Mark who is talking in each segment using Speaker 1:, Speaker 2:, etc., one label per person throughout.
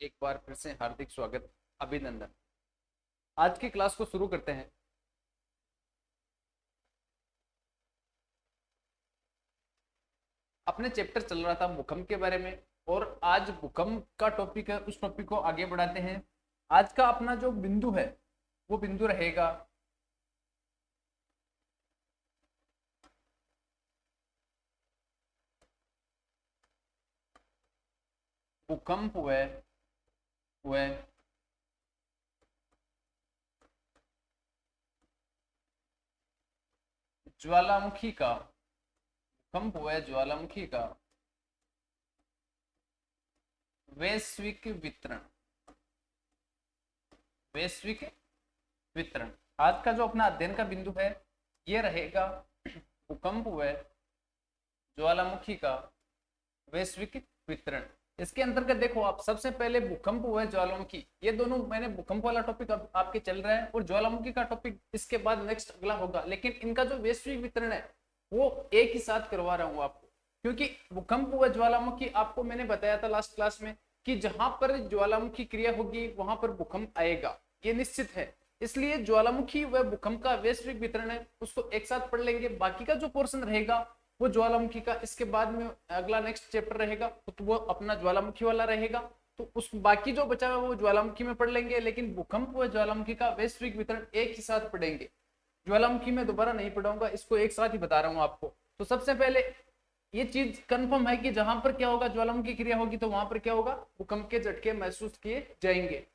Speaker 1: एक बार फिर से हार्दिक स्वागत, अभिनंदन। आज की क्लास को शुरू करते हैं। अपने चैप्टर चल रहा था भूकंप के बारे में, और आज भूकंप का टॉपिक है, उस टॉपिक को आगे बढ़ाते हैं। आज का अपना जो बिंदु है वो बिंदु रहेगा भूकंप हुए ज्वालामुखी का, भूकंप हुए ज्वालामुखी का वैश्विक वितरण। वैश्विक वितरण आज का जो अपना अध्ययन का बिंदु है ये रहेगा भूकंप हुए ज्वालामुखी का वैश्विक वितरण। इसके अंतर्गत देखो, आप सबसे पहले भूकंप हुआ ज्वालामुखी, ये दोनों मैंने भूकंप वाला टॉपिक आपके चल रहा है और ज्वालामुखी का टॉपिक इसके बाद नेक्स्ट अगला होगा, लेकिन इनका जो वैश्विक वितरण है वो एक ही साथ करवा रहा हूँ आपको, क्योंकि भूकंप हुआ ज्वालामुखी आपको मैंने बताया था लास्ट क्लास में कि जहां पर ज्वालामुखी क्रिया होगी वहां पर भूकंप आएगा, ये निश्चित है। इसलिए ज्वालामुखी व भूकंप का वैश्विक वितरण है, उसको एक साथ पढ़ लेंगे। बाकी का जो पोर्शन रहेगा वो ज्वालामुखी का, इसके बाद में अगला नेक्स्ट चैप्टर रहेगा तो वो अपना ज्वालामुखी वाला रहेगा, तो उस बाकी जो बचा हुआ वो ज्वालामुखी में पढ़ लेंगे, लेकिन भूकंप व ज्वालामुखी का वैश्विक वितरण एक ही साथ पढ़ेंगे। ज्वालामुखी में दोबारा नहीं पढ़ाऊंगा, इसको एक साथ ही बता रहा हूँ आपको। तो सबसे पहले ये चीज कंफर्म है कि जहां पर क्या होगा, ज्वालामुखी क्रिया होगी तो वहां पर क्या होगा, भूकंप के झटके महसूस किए जाएंगे।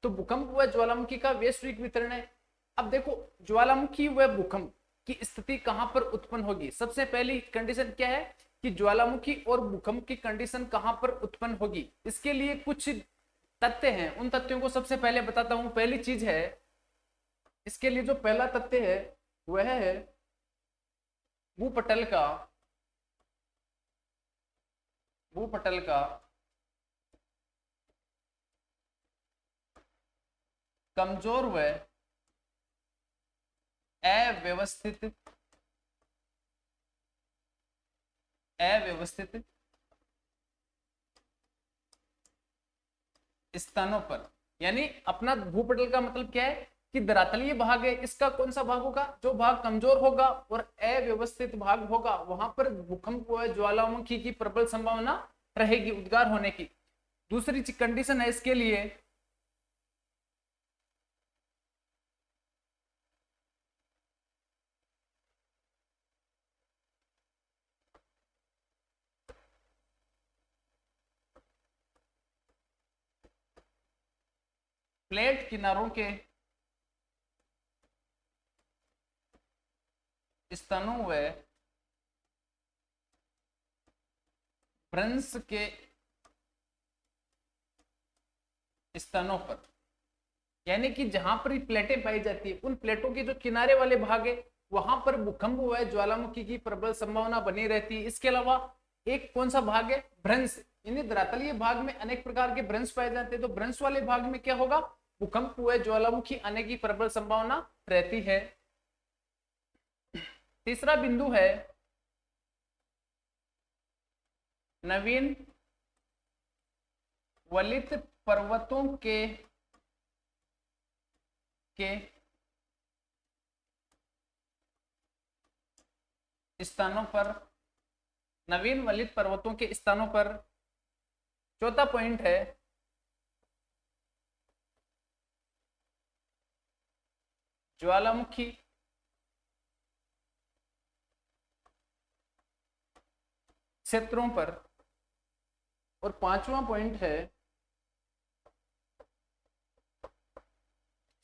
Speaker 1: तो भूकंप व ज्वालामुखी का वैश्विक वितरण है। अब देखो, ज्वालामुखी व भूकंप की स्थिति कहां पर उत्पन्न होगी। सबसे पहली कंडीशन क्या है कि ज्वालामुखी और भूकंप की कंडीशन कहां पर उत्पन्न होगी। इसके लिए कुछ तथ्य हैं, उन तथ्यों को सबसे पहले बताता हूं। पहली चीज है, इसके लिए जो पहला तथ्य है वह है भूपटल का भूपटल का कमजोर व अव्यवस्थित स्थानों पर, यानी अपना भूपटल का मतलब क्या है कि धरातलीय भाग है, इसका कौन सा भाग होगा, जो भाग कमजोर होगा और अव्यवस्थित भाग होगा वहां पर भूकंप व ज्वालामुखी की प्रबल संभावना रहेगी उद्गार होने की। दूसरी कंडीशन है इसके लिए प्लेट किनारों के स्तनों व भ्रंश के स्थानों पर, यानी कि जहां पर प्लेटें पाई जाती है उन प्लेटों के जो किनारे वाले भाग है वहां पर भूकंप व ज्वालामुखी की प्रबल संभावना बनी रहती है। इसके अलावा एक कौन सा भाग है, भ्रंश, यानी धरातलीय भाग में अनेक प्रकार के भ्रंश पाए जाते हैं, तो भ्रंश वाले भाग में क्या होगा, भूकंप व ज्वालामुखी आने की प्रबल संभावना रहती है। तीसरा बिंदु है नवीन वलित पर्वतों के स्थानों पर, नवीन वलित पर्वतों के स्थानों पर। चौथा पॉइंट है ज्वालामुखी क्षेत्रों पर, और पांचवा पॉइंट है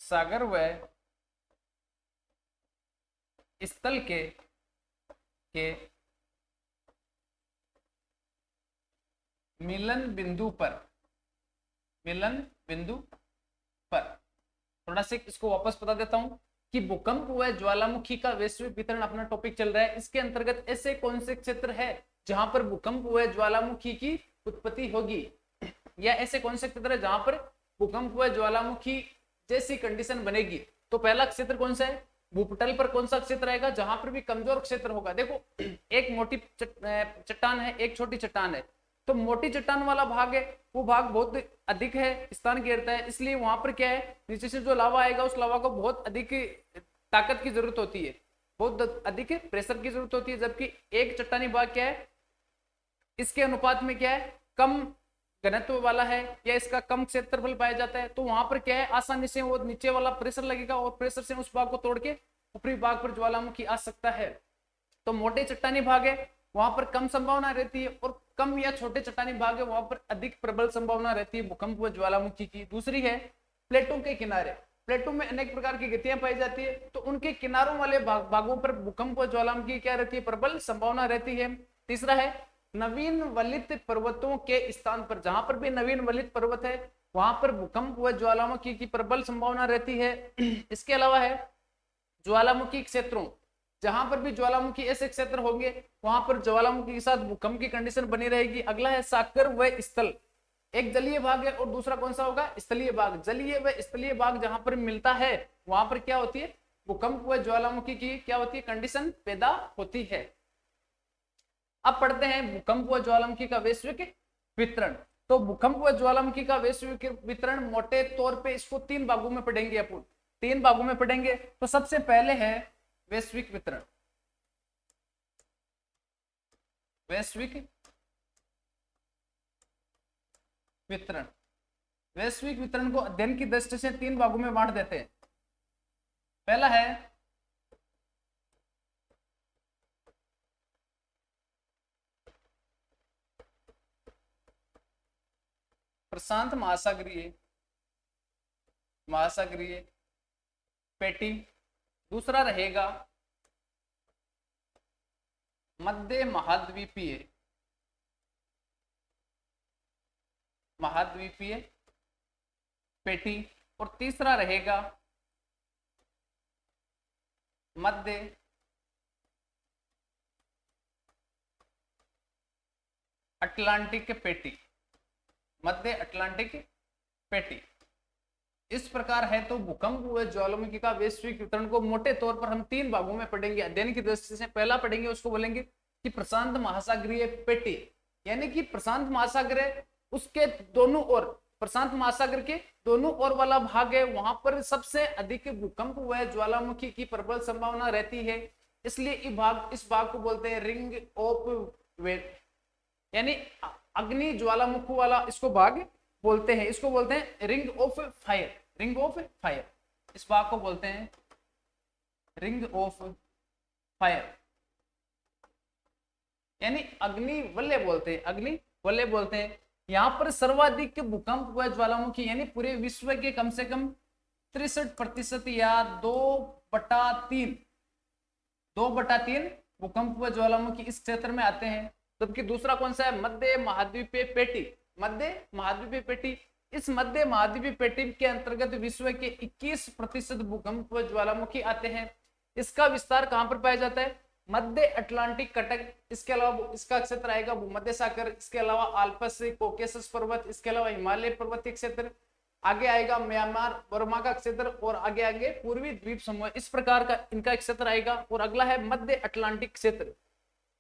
Speaker 1: सागर व स्थल के मिलन बिंदु पर, थोड़ा सा इसको वापस बता देता हूं कि भूकंप व ज्वालामुखी का वैश्विक वितरण अपना टॉपिक चल रहा है। इसके अंतर्गत ऐसे कौन से क्षेत्र है जहां पर भूकंप व ज्वालामुखी की उत्पत्ति होगी, या ऐसे कौन से क्षेत्र है जहां पर भूकंप व ज्वालामुखी जैसी कंडीशन बनेगी। तो पहला क्षेत्र कौन सा है, भूपटल पर कौन सा क्षेत्र आएगा, जहां पर भी कमजोर क्षेत्र होगा। देखो, एक मोटी चट्टान है, एक छोटी चट्टान है, तो मोटी चट्टान वाला भाग है वो भाग बहुत अधिक है स्थान घेरता है, इसलिए वहां पर क्या है, नीचे से जो लावा आएगा उस लावा को बहुत अधिक ताकत की जरूरत होती है, बहुत अधिक प्रेशर की जरूरत होती है। जबकि एक चट्टानी भाग क्या है, इसके अनुपात में क्या है, कम घनत्व वाला है या इसका कम क्षेत्रफल पाया जाता है, तो वहां पर क्या है, आसानी से वो नीचे वाला प्रेशर लगेगा और प्रेशर से उस भाग को तोड़ के ऊपरी भाग पर ज्वालामुखी आ सकता है। तो मोटे चट्टानी भाग है वहां पर कम संभावना रहती है, और कम या छोटे चट्टानी भाग है वहां पर अधिक प्रबल संभावना रहती है भूकंप व ज्वालामुखी की। दूसरी है प्लेटों के किनारे। प्लेटों में अनेक प्रकार की गतियां पाई जाती है, तो उनके किनारों वाले भागों पर भूकंप व ज्वालामुखी क्या रहती है, प्रबल संभावना रहती है। तीसरा है नवीन वलित पर्वतों के स्थान पर, जहां पर भी नवीन वलित पर्वत है वहां पर भूकंप व ज्वालामुखी की प्रबल संभावना रहती है। इसके अलावा है ज्वालामुखी क्षेत्रों, जहां पर भी ज्वालामुखी ऐसे क्षेत्र होंगे वहां पर ज्वालामुखी के साथ भूकंप की कंडीशन बनी रहेगी। अगला है साकर व स्थल। एक जलीय भाग है और दूसरा कौन सा होगा, स्थलीय भाग। जलीय व स्थलीय भाग जहां पर मिलता है वहां पर क्या होती है, भूकंप व ज्वालामुखी की क्या होती है, कंडीशन पैदा होती है। अब पढ़ते हैं भूकंप व ज्वालामुखी का वैश्विक वितरण। तो भूकंप व ज्वालामुखी का वैश्विक वितरण मोटे तौर पे इसको 3 भागों में पढ़ेंगे अपन, 3 भागों में पढ़ेंगे। तो सबसे पहले है वैश्विक वितरण। वैश्विक वितरण, वैश्विक वितरण को अध्ययन की दृष्टि से 3 भागों में बांट देते हैं। पहला है प्रशांत महासागरीय महासागरीय पेटी। दूसरा रहेगा मध्य महाद्वीपीय महाद्वीपीय पेटी। और तीसरा रहेगा मध्य अटलांटिक पेटी, मध्य अटलांटिक पेटी। इस प्रकार है। तो भूकंप व ज्वालामुखी का वैश्विक वितरण को मोटे तौर पर हम 3 भागों में पढ़ेंगे अध्ययन की दृष्टि से। पहला पढ़ेंगे, उसको बोलेंगे कि प्रशांत महासागरीय पेटी, यानी कि प्रशांत महासागर है उसके दोनों ओर, प्रशांत महासागर के दोनों ओर वाला भाग है वहां पर सबसे अधिक भूकंप व ज्वालामुखी की प्रबल संभावना रहती है। इसलिए इस भाग को बोलते हैं रिंग ऑफ वेट, यानी अग्नि ज्वालामुखी वाला इसको भाग बोलते हैं। इसको बोलते हैं ring of fire, ring of fire. इस भाग को बोलते हैं रिंग ऑफ फायर, यानी अग्नि वलय बोलते हैं, अग्नि वलय बोलते हैं। यहां पर सर्वाधिक भूकंप व ज्वालामुखी, यानी पूरे विश्व के कम से कम 63% या 2/3 भूकंप व ज्वालामुखी इस क्षेत्र में आते हैं। जबकि दूसरा कौन सा है, मध्य महाद्वीपीय पेटी, मध्य महाद्वीपीय पेटी। इस मध्य महाद्वीपीय पेटी के अंतर्गत विश्व के 21% भूकंप व ज्वालामुखी आते हैं। इसका विस्तार कहां पर पाया जाता है, मध्य अटलांटिक कटक। इसके अलावा इसका क्षेत्र आएगा भूमध्य सागर, इसके अलावा आल्पस कोकेसस पर्वत, इसके अलावा हिमालय पर्वतीय क्षेत्र, आगे आएगा म्यांमार बर्मा का क्षेत्र, और आगे आगे पूर्वी द्वीप समूह। इस प्रकार का इनका क्षेत्र आएगा। और अगला है मध्य अटलांटिक क्षेत्र।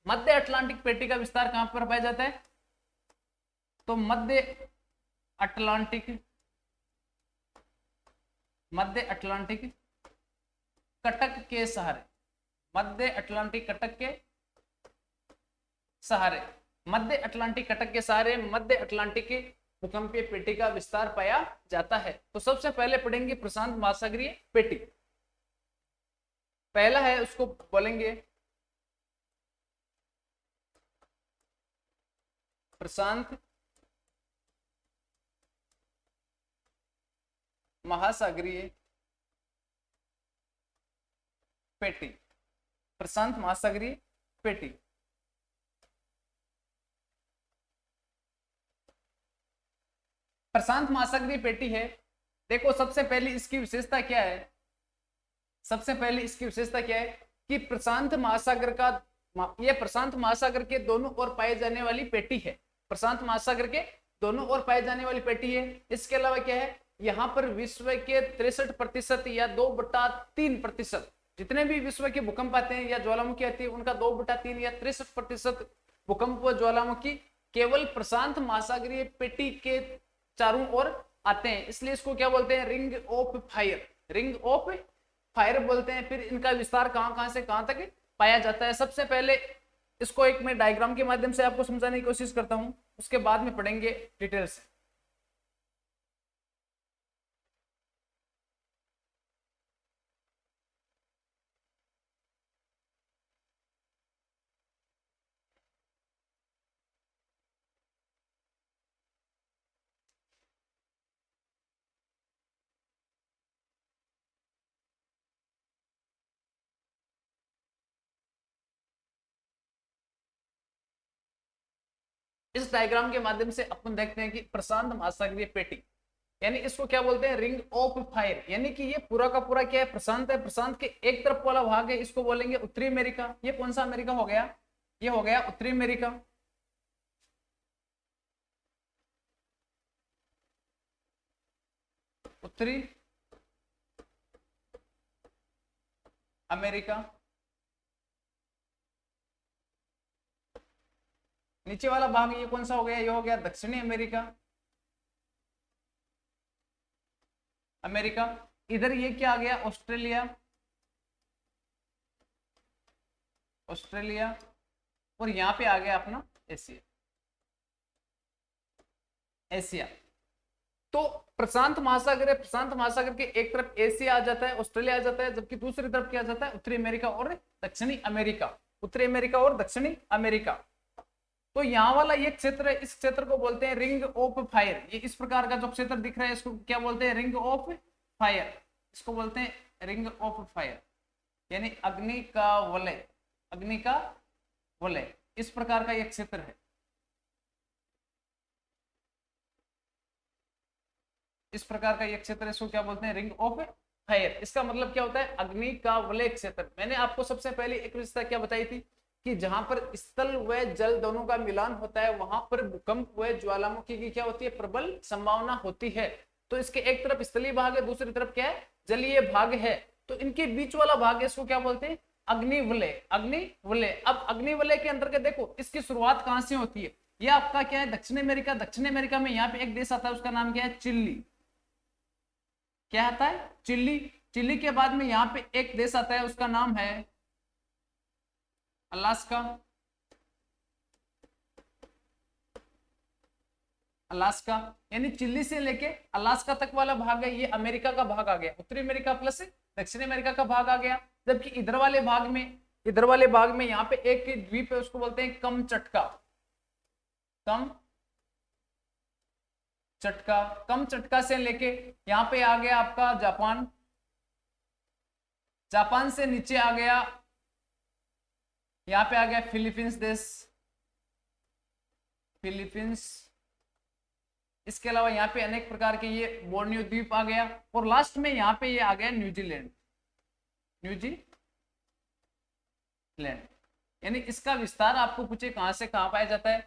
Speaker 1: मध्य अटलांटिक पेटी का विस्तार कहां पर पाया जाता है, तो मध्य अटलांटिक कटक के सहारे, मध्य अटलांटिक कटक के सहारे, मध्य अटलांटिक कटक के सहारे मध्य अटलांटिक की भूकंपीय पेटी का विस्तार पाया जाता है। तो सबसे पहले पढ़ेंगे प्रशांत महासागरीय पेटी। पहला है उसको बोलेंगे प्रशांत महासागरीय पेटी, प्रशांत महासागरीय पेटी। प्रशांत महासागरीय पेटी है। देखो सबसे पहले इसकी विशेषता क्या है, सबसे पहले इसकी विशेषता क्या है कि प्रशांत महासागर का, यह प्रशांत महासागर के दोनों ओर पाए जाने वाली पेटी है, प्रशांत महासागर के दोनों ओर पाए जाने वाली पेटी है। इसके अलावा क्या है, यहाँ पर विश्व के 63% या 2/3 जितने भी विश्व के भूकंप आते हैं या ज्वालामुखी आती है उनका 2/3 या 63% भूकंप व ज्वालामुखी केवल प्रशांत महासागरीय पेटी के चारों ओर आते हैं, इसलिए इसको क्या बोलते हैं, ring of fire, ring of fire बोलते हैं। फिर इनका विस्तार कहां कहां से कहां तक पाया जाता है। सबसे पहले इसको एक मैं डायग्राम के माध्यम से आपको समझाने की कोशिश करता हूं, उसके बाद में पढ़ेंगे डिटेल से। इस डायग्राम के माध्यम से अपन देखते हैं कि प्रशांत महासागरीय पेटी यानी इसको क्या बोलते हैं, रिंग ऑफ फायर, यानी कि ये पूरा का पूरा क्या है, प्रशांत है। प्रशांत के एक तरफ वाला भाग है, इसको बोलेंगे उत्तरी अमेरिका। ये कौन सा अमेरिका हो गया, ये हो गया उत्तरी अमेरिका। उत्तरी अमेरिका। नीचे वाला भाग ये कौन सा हो गया, ये हो गया दक्षिणी अमेरिका, अमेरिका। इधर ये क्या आ गया, ऑस्ट्रेलिया, ऑस्ट्रेलिया। और यहां पे आ गया अपना एशिया, एशिया। तो प्रशांत महासागर है, प्रशांत महासागर के एक तरफ एशिया आ जाता है, ऑस्ट्रेलिया आ जाता है, जबकि दूसरी तरफ क्या आ जाता है, उत्तरी अमेरिका और दक्षिणी अमेरिका, उत्तरी अमेरिका और दक्षिणी अमेरिका। तो यहाँ वाला ये क्षेत्र है, इस क्षेत्र को बोलते हैं रिंग ऑफ फायर। ये इस प्रकार का जो क्षेत्र दिख रहा है इसको क्या बोलते हैं, रिंग ऑफ फायर, इसको बोलते हैं रिंग ऑफ फायर, यानी अग्नि का वलय, अग्नि का वलय, इस प्रकार का एक क्षेत्र है। इस प्रकार का एक क्षेत्र, इसको क्या बोलते हैं, रिंग ऑफ फायर। इसका मतलब क्या होता है, अग्नि का वलय क्षेत्र। मैंने आपको सबसे पहले एक विशेषता क्या बताई थी कि जहां पर स्थल व जल दोनों का मिलान होता है वहां पर भूकंप व ज्वालामुखी की क्या होती है, प्रबल संभावना होती है। तो इसके एक तरफ स्थलीय भाग है, दूसरी तरफ क्या है, जलीय भाग है। तो इनके बीच वाला भाग है, इसको क्या बोलते हैं, अग्निवलय, अग्निवलय। अब अग्निवलय के अंतर्गत देखो इसकी शुरुआत कहां से होती है, ये आपका क्या है, दक्षिण अमेरिका। दक्षिण अमेरिका में यहाँ पे एक देश आता है, उसका नाम क्या है, चिली। क्या आता है, चिली। चिली के बाद में यहाँ पे एक देश आता है, उसका नाम है अलास्का, अलास्का। यानी चिली से लेके अलास्का तक वाला भाग है, ये अमेरिका का भाग आ गया, उत्तरी अमेरिका प्लस दक्षिण अमेरिका का भाग आ गया। जबकि इधर वाले भाग में, इधर वाले भाग में यहाँ पे एक द्वीप है, उसको बोलते हैं कमचटका, कम चटका। कम चटका से लेके यहाँ पे आ गया आपका जापान, जापान से नीचे आ गया, यहाँ पे आ गया फिलीपींस देश, फिलीपींस। इसके अलावा यहाँ पे अनेक प्रकार के ये बोर्नियो द्वीप आ गया, और लास्ट में यहाँ पे ये आ गया न्यूजीलैंड, न्यूजीलैंड। यानी इसका विस्तार आपको पूछे कहां से कहां पाया जाता है,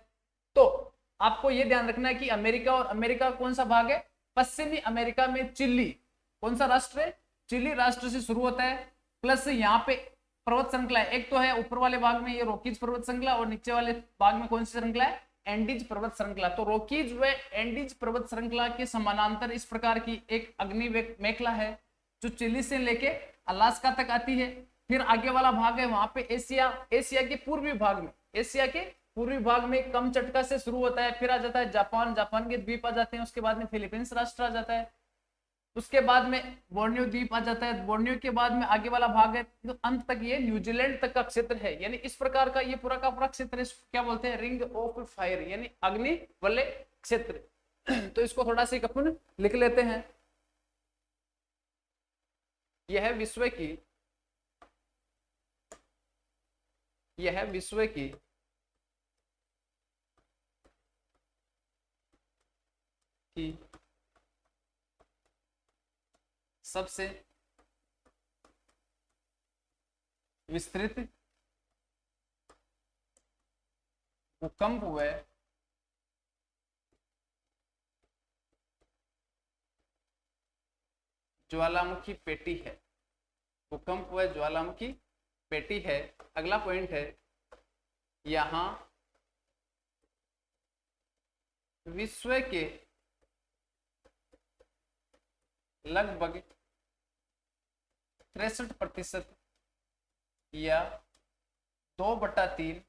Speaker 1: तो आपको ये ध्यान रखना है कि अमेरिका, और अमेरिका कौन सा भाग है, पश्चिमी अमेरिका में चिली, कौन सा राष्ट्र है, चिली राष्ट्र से शुरू होता है। प्लस यहाँ पे पर्वत श्रृंखला है, एक तो है ऊपर वाले भाग में ये रॉकीज पर्वत श्रृंखला, और नीचे वाले भाग में कौन सी श्रृंखला है, एंडीज पर्वत श्रृंखला। तो रॉकीज व एंडीज पर्वत श्रृंखला के समानांतर इस प्रकार की एक अग्नि मेखला है जो चिली से लेके अलास्का तक आती है। फिर आगे वाला भाग है वहां पे एशिया, एशिया के पूर्वी भाग में, एशिया के पूर्वी भाग में कमचटका से शुरू होता है, फिर आ जाता है जापान, जापान के द्वीप आ जाते हैं, उसके बाद में फिलीपींस राष्ट्र आ जाता है, उसके बाद में बोर्नियो द्वीप आ जाता है, बोर्नियो के बाद में आगे वाला भाग है, तो अंत तक ये न्यूजीलैंड तक का क्षेत्र है। यानी इस प्रकार का ये पूरा का पूरा क्षेत्र है, क्या बोलते हैं, रिंग ऑफ फायर, यानी अग्नि वलय क्षेत्र। तो इसको थोड़ा सा अपन लिख लेते हैं। यह है विश्व की, यह है विश्व की सबसे विस्तृत भूकंप हुए ज्वालामुखी पेटी है, भूकंप हुए ज्वालामुखी पेटी है। अगला पॉइंट है, यहां विश्व के लगभग 63% या 2/3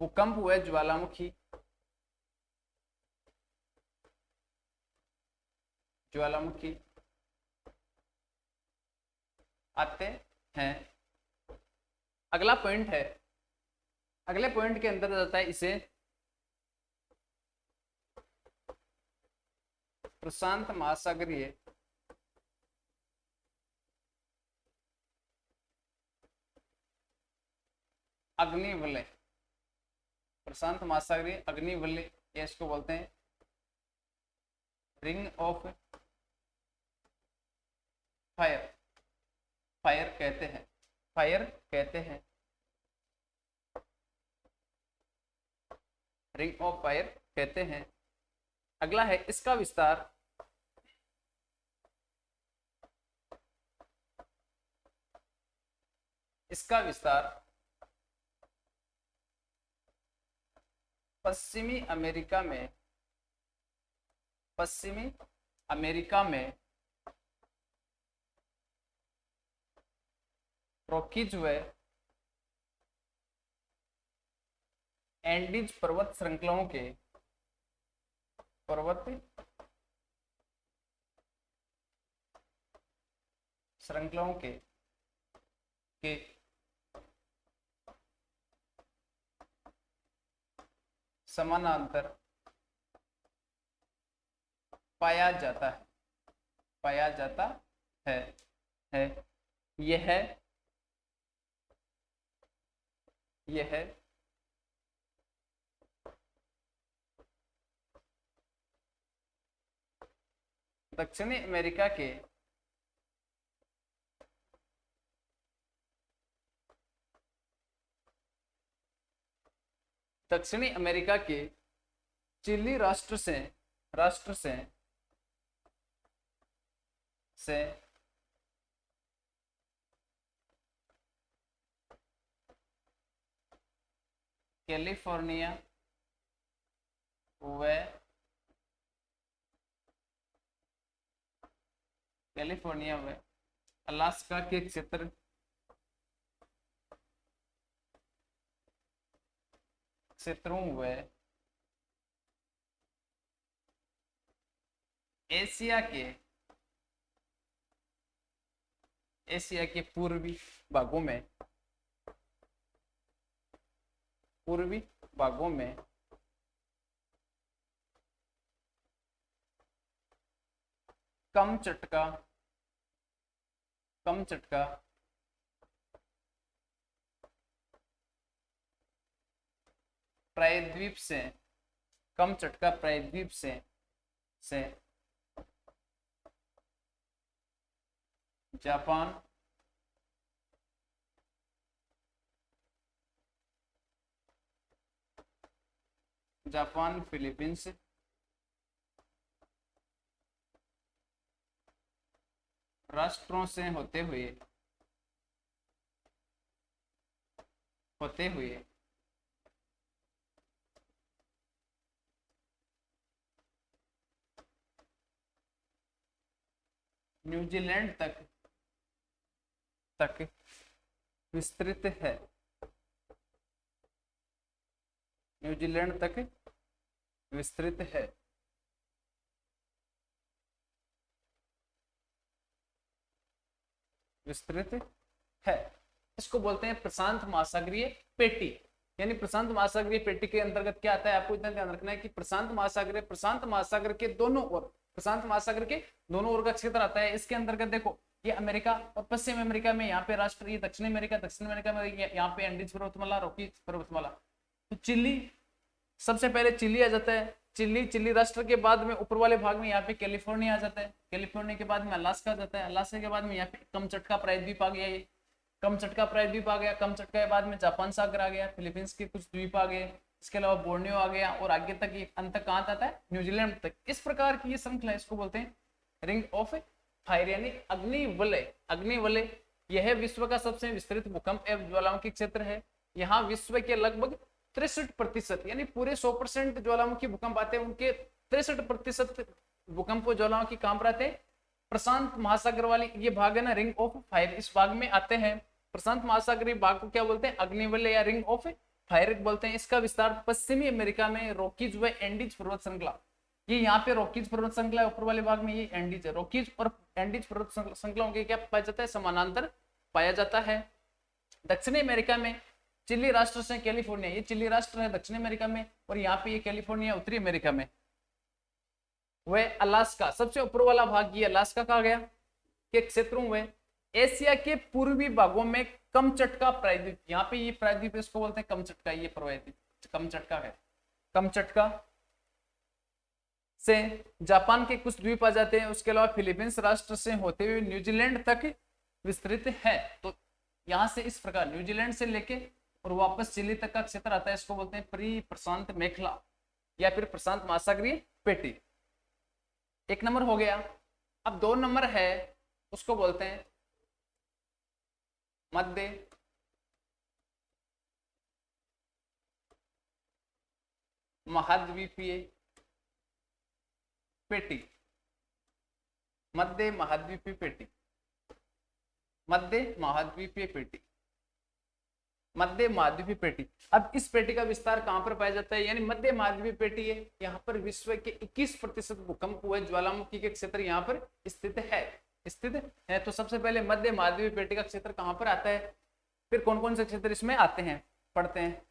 Speaker 1: भूकंप हुए ज्वालामुखी आते हैं। अगला पॉइंट है, अगले पॉइंट के अंदर जाता है इसे प्रशांत महासागरीय अग्निवलय, प्रशांत महासागरीय अग्निवलय, ये इसको बोलते हैं रिंग ऑफ फायर, फायर कहते हैं, फायर कहते हैं, रिंग ऑफ फायर कहते हैं। अगला है इसका विस्तार पश्चिमी अमेरिका में रॉकीज व एंडीज पर्वत श्रृंखलाओं के समानांतर पाया जाता है, यह दक्षिणी अमेरिका के चिली राष्ट्र से कैलिफोर्निया व अलास्का के क्षेत्रों व एशिया के पूर्वी भागों में कम चटका प्रायद्वीप से जापान फिलीपींस राष्ट्रों से होते हुए न्यूजीलैंड तक विस्तृत है। न्यूजीलैंड तक विस्तृत है। इसको बोलते हैं प्रशांत महासागरीय पेटी। यानी प्रशांत महासागरीय पेटी के अंतर्गत क्या आता है, आपको इतना ध्यान रखना है कि प्रशांत महासागर के दोनों ओर, प्रशांत महासागर के दोनों ओर का क्षेत्र आता है। इसके अंतर्गत देखो ये अमेरिका और पश्चिम अमेरिका में यहाँ पे राष्ट्र, ये दक्षिण अमेरिका में यहाँ पे एंडीज पर्वतमाला, रॉकी पर्वतमाला। तो चिली, सबसे पहले चिली आ जाता है। चिली राष्ट्र के बाद में ऊपर वाले भाग में यहाँ पे कैलिफोर्निया आ जाता है। कैलिफोर्निया के बाद में अलास्का आ जाता है। अलास्का के बाद में यहाँ पे कमचटका प्रायद्वीप आ गया। ये कमचटका प्रायद्वीप आ गया। कमचटका के बाद में जापान सागर आ गया। फिलीपींस के कुछ द्वीप आ गए। इसके अलावा बोर्नियो आ गया और आगे तक ये अंत कहाँ आता है, न्यूजीलैंड तक। इस प्रकार की ये श्रृंखला, इसको बोलते हैं रिंग ऑफ फायर यानी अग्निवलय। यह विश्व का सबसे विस्तृत भूकंप एवं ज्वालामुखी क्षेत्र है। यहाँ विश्व के लगभग 63% यानी पूरे 100% ज्वालामुखी भूकंप आते हैं, उनके 63% भूकंप ज्वालामुखी कहां पर आते हैं? प्रशांत महासागर वाली ये भाग है ना, रिंग ऑफ फायर, इस भाग में आते हैं। प्रशांत महासागरीय भाग को क्या बोलते हैं? अग्निवलय या रिंग ऑफ फायर बोलते हैं। इसका विस्तार पश्चिमी अमेरिका में रॉकीज व एंडीज पर्वत श्रृंखला, ये यहाँ पे रॉकीज पर्वत श्रृंखला है, ऊपर वाले भाग में ये एंडीज है। रॉकीज और एंडीज पर्वत श्रृंखलाओं के क्या पाया जाता है? समानांतर पाया जाता है। दक्षिणी अमेरिका में चिली राष्ट्र से कैलिफोर्निया, ये चिली राष्ट्र है दक्षिण अमेरिका में, और यहाँ पे ये कैलिफोर्निया उत्तरी अमेरिका में। वह अलास्का, सबसे ऊपर वाला भाग ये अलास्का कहा गया के क्षेत्रों में। एशिया के पूर्वी भागों में कमचटका प्रायद्वीप, यहाँ पे ये प्रायद्वीप इसको बोलते हैं कमचटका, ये प्रायद्वीप कमचटका है। कमचटका से जापान के कुछ द्वीप आ जाते हैं, उसके अलावा फिलीपींस राष्ट्र से होते हुए न्यूजीलैंड तक विस्तृत है। तो यहाँ से इस प्रकार न्यूजीलैंड से लेके और वापस चिली तक का क्षेत्र आता है, इसको बोलते हैं परी प्रशांत मेखला या फिर प्रशांत महासागरीय पेटी। एक नंबर हो गया। अब 2 नंबर है, उसको बोलते हैं मध्य महाद्वीपीय पेटी। मध्य महाद्वीपीय पेटी, मध्य महाद्वीपीय पेटी, मध्य महाद्वीपीय पेटी। अब इस पेटी का विस्तार कहां पर पाया जाता है? यानी मध्य महाद्वीपीय पेटी है, यहाँ पर विश्व के 21% भूकंप हुए ज्वालामुखी के क्षेत्र यहाँ पर स्थित है। तो सबसे पहले मध्य महाद्वीपीय पेटी का क्षेत्र कहां पर आता है, फिर कौन कौन से क्षेत्र इसमें आते हैं, पढ़ते हैं।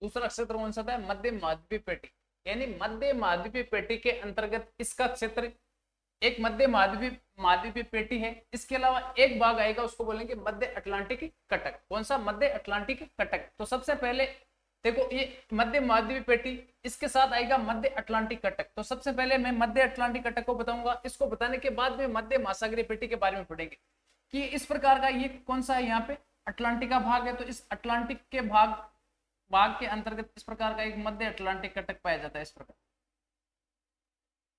Speaker 1: दूसरा क्षेत्र कौन सा था? मध्य महाद्वीपीय पेटी। यानी मध्य महाद्वीपीय पेटी के अंतर्गत इसका क्षेत्र एक मध्य महाद्वीपीय पेटी है। इसके अलावा एक भाग आएगा, उसको बोलेंगे मध्य अटलांटिक कटक। कौन सा? मध्य अटलांटिक कटक। तो सबसे पहले देखो ये मध्य महाद्वीपीय पेटी, इसके साथ आएगा मध्य अटलांटिक कटक। तो सबसे पहले मैं मध्य अटलांटिक कटक को बताऊंगा, इसको बताने के बाद में मध्य महासागरीय पेटी के बारे में पढ़ेंगे कि इस प्रकार का ये कौन सा है। यहाँ पे अटलांटिक का भाग है, तो इस अटलांटिक के भाग के अंतर्गत इस प्रकार का एक मध्य अटलांटिक कटक पाया जाता है।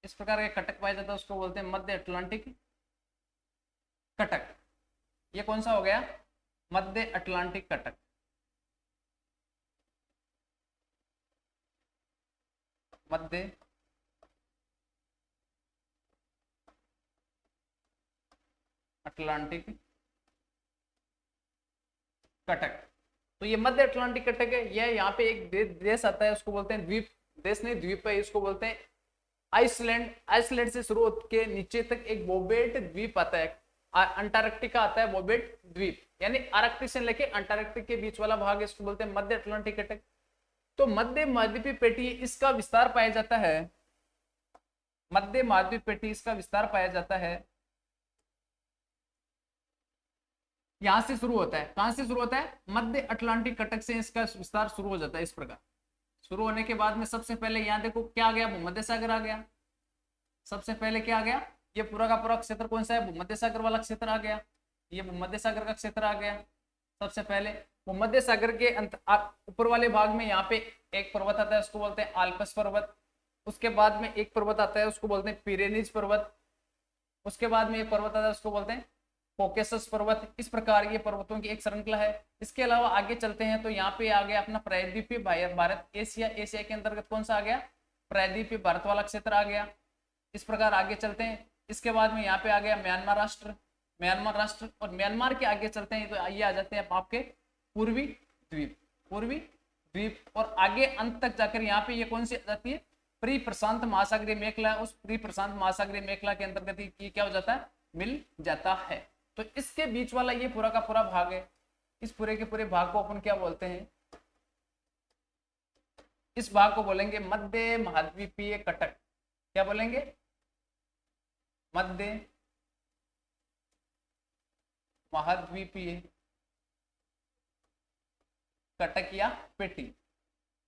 Speaker 1: इस प्रकार का कटक पाया जाता है, उसको बोलते हैं मध्य अटलांटिक कटक। ये कौन सा हो गया? मध्य अटलांटिक कटक। मध्य अटलांटिक कटक। तो ये मध्य अटलांटिक कटक है। यह यहाँ पे एक देश आता है, उसको बोलते हैं द्वीप, देश नहीं द्वीप है, इसको बोलते हैं आइसलैंड। आइसलैंड से शुरू होकर नीचे तक एक बोबेट द्वीप आता है, अंटार्कटिका आता है, बोबेट द्वीप यानी आर्कटिक से लेके अंटार्कटिक के बीच वाला भाग है, इसको बोलते हैं मध्य अटलांटिक कटक। तो मध्य महाद्वीपीय पेटी, इसका विस्तार पाया जाता है, मध्य महाद्वीपीय पेटी इसका विस्तार पाया जाता है, यहां से शुरू होता है। कहां से शुरू होता है? मध्य अटलांटिक कटक से इसका विस्तार शुरू हो जाता है। इस प्रकार शुरू होने के बाद में सबसे पहले यहाँ देखो क्या आ गया? भूमध्य सागर आ गया। सबसे पहले क्या आ गया? ये पूरा का पूरा क्षेत्र कौन सा है? भूमध्य सागर वाला क्षेत्र आ गया। ये भूमध्य सागर का क्षेत्र आ गया। सबसे पहले भूमध्य सागर के ऊपर वाले भाग में यहाँ पे एक पर्वत आता है, उसको बोलते हैं आल्पस पर्वत। उसके बाद में एक पर्वत आता है, उसको बोलते हैं पिरेनीज पर्वत। उसके बाद में ये पर्वत आता है उसको बोलते हैं कॉकेसस पर्वत। इस प्रकार ये पर्वतों की एक श्रृंखला है। इसके अलावा आगे चलते हैं तो यहाँ पे आ गया अपना प्रायद्वीपीय भारत, एशिया। एशिया के अंतर्गत कौन सा आ गया? प्रायद्वीपीय भारत वाला क्षेत्र आ गया। इस प्रकार आगे चलते हैं। इसके बाद में यहाँ पे आ गया म्यांमार राष्ट्र, म्यांमार राष्ट्र। और म्यांमार के आगे चलते हैं तो ये आ जाते हैं आपके पूर्वी द्वीप, पूर्वी द्वीप। और आगे अंत तक जाकर यहाँ पे ये कौन सी आ जाती है? प्री प्रशांत महासागरीय मेखला। उस प्री प्रशांत महासागरीय मेखला के अंतर्गत ये क्या हो जाता है? मिल जाता है। तो इसके बीच वाला ये पूरा का पूरा भाग है। इस पूरे के पूरे भाग को अपन क्या बोलते हैं? इस भाग को बोलेंगे मध्य महाद्वीपीय कटक। क्या बोलेंगे? मध्य महाद्वीपीय कटक या पेटी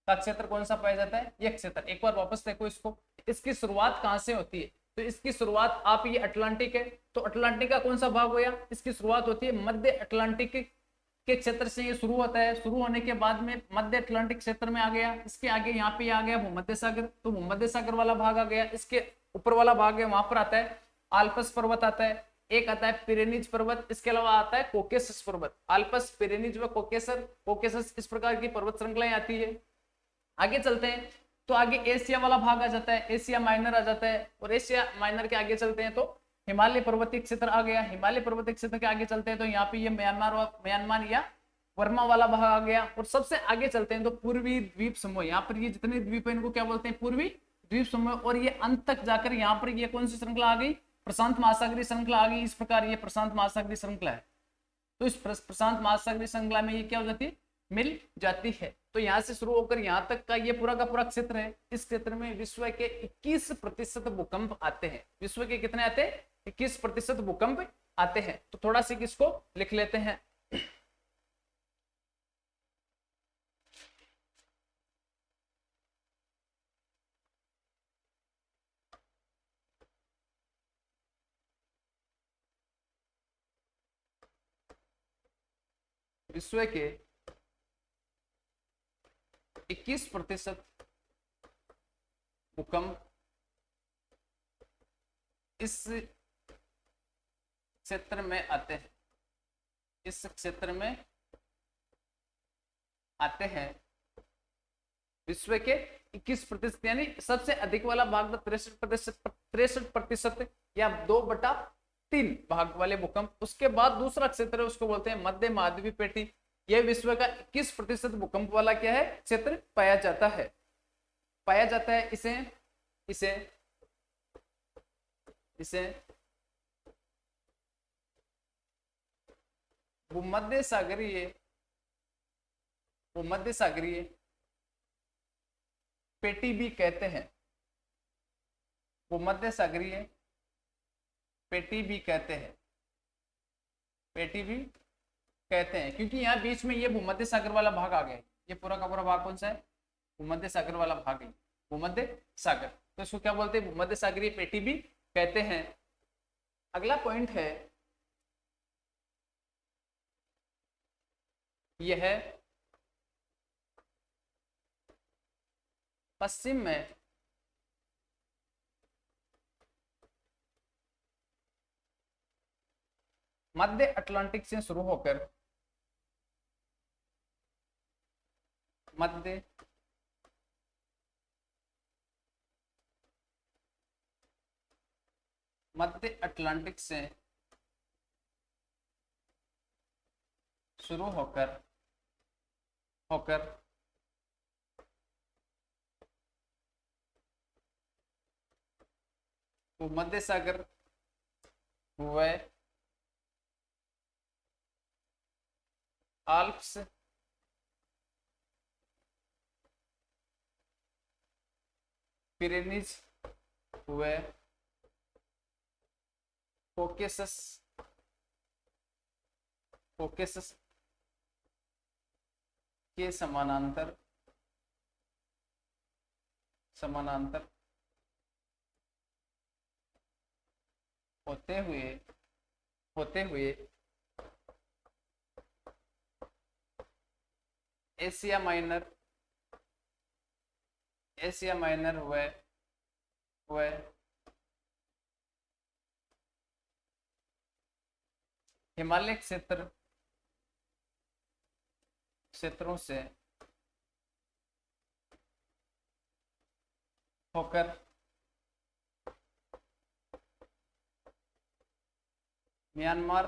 Speaker 1: का क्षेत्र कौन सा पाया जाता है? ये क्षेत्र। एक बार वापस देखो इसको, इसकी शुरुआत कहां से होती है? तो इसकी शुरुआत आप, ये अटलांटिक है तो अटलांटिक का कौन सा भाग हो गया? इसकी शुरुआत होती है मध्य अटलांटिक के क्षेत्र से। ये शुरू होता है, शुरू होने के बाद में मध्य अटलांटिक क्षेत्र में आ गया। इसके आगे यहाँ पे आ गया भूमध्य सागर, तो भूमध्य सागर वाला भाग आ गया। इसके ऊपर वाला भाग है, वहां पर आता है आल्पस पर्वत आता है, एक आता है पिरेनीज पर्वत, इसके अलावा आता है कोकेसस पर्वत। आल्पस, पिरेनीज व कोकेसस इस प्रकार की पर्वत श्रृंखलाएं आती है। आगे चलते हैं तो आगे एशिया वाला भाग आ जाता है, एशिया माइनर आ जाता है। और एशिया माइनर के आगे चलते हैं तो हिमालय पर्वतीय क्षेत्र आ गया। हिमालय पर्वतीय क्षेत्र के आगे चलते हैं तो यहाँ पे ये म्यांमार या वर्मा वाला भाग आ गया। और सबसे आगे चलते हैं तो पूर्वी द्वीप समूह। यहाँ पर ये जितने द्वीप है इनको क्या बोलते हैं? पूर्वी द्वीप समूह। और ये अंत तक जाकर यहाँ पर ये कौन सी श्रृंखला आ गई? प्रशांत महासागरीय श्रृंखला आ गई। इस प्रकार ये प्रशांत महासागरीय श्रृंखला है। तो इस प्रशांत महासागरीय श्रृंखला में ये क्या हो जाती है? मिल जाती है। तो यहाँ से शुरू होकर यहाँ तक का ये पूरा का पूरा क्षेत्र है। इस क्षेत्र में विश्व के 21% भूकंप आते हैं। विश्व के कितने आते हैं? 21% भूकंप आते हैं। तो थोड़ा सी इसको लिख लेते हैं। विश्व के 21% भूकंप इस क्षेत्र में आते हैं, इस क्षेत्र में आते हैं। विश्व के 21%, यानी सबसे अधिक वाला भाग 63% या 2/3 भाग वाले भूकंप। उसके बाद दूसरा क्षेत्र है उसको बोलते हैं मध्य महाद्वीपीय पेटी। यह विश्व का 21% भूकंप वाला क्या है? क्षेत्र पाया जाता है, पाया जाता है। इसे इसे इसे भूमध्य सागरीय पेटी भी कहते हैं। भूमध्य सागरीय पेटी भी कहते हैं, पेटी भी कहते हैं, क्योंकि यहाँ बीच में ये भूमध्य सागर वाला भाग आ गया है। ये पूरा का पूरा भाग कौन सा है? भूमध्य सागर वाला भाग है, भूमध्य सागर। तो इसको क्या बोलते हैं? भूमध्य सागरीय पेटी भी कहते हैं। अगला पॉइंट है, यह है पश्चिम में मध्य अटलांटिक से शुरू होकर मध्य अटलांटिक से शुरू होकर भूमध्य सागर हुए आल्प्स पिरेनीज हुए कोकेसस के समानांतर होते हुए एशिया माइनर हुए हिमालय क्षेत्रों से होकर म्यांमार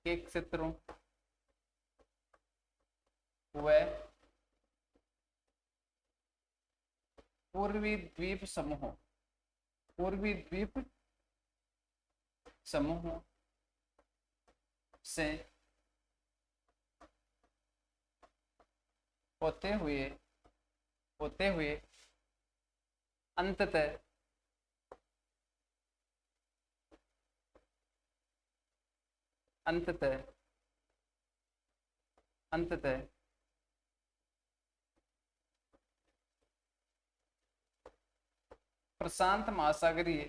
Speaker 1: के क्षेत्रों व पूर्वी द्वीप समूहों से होते हुए अंततः प्रशांत महासागरीय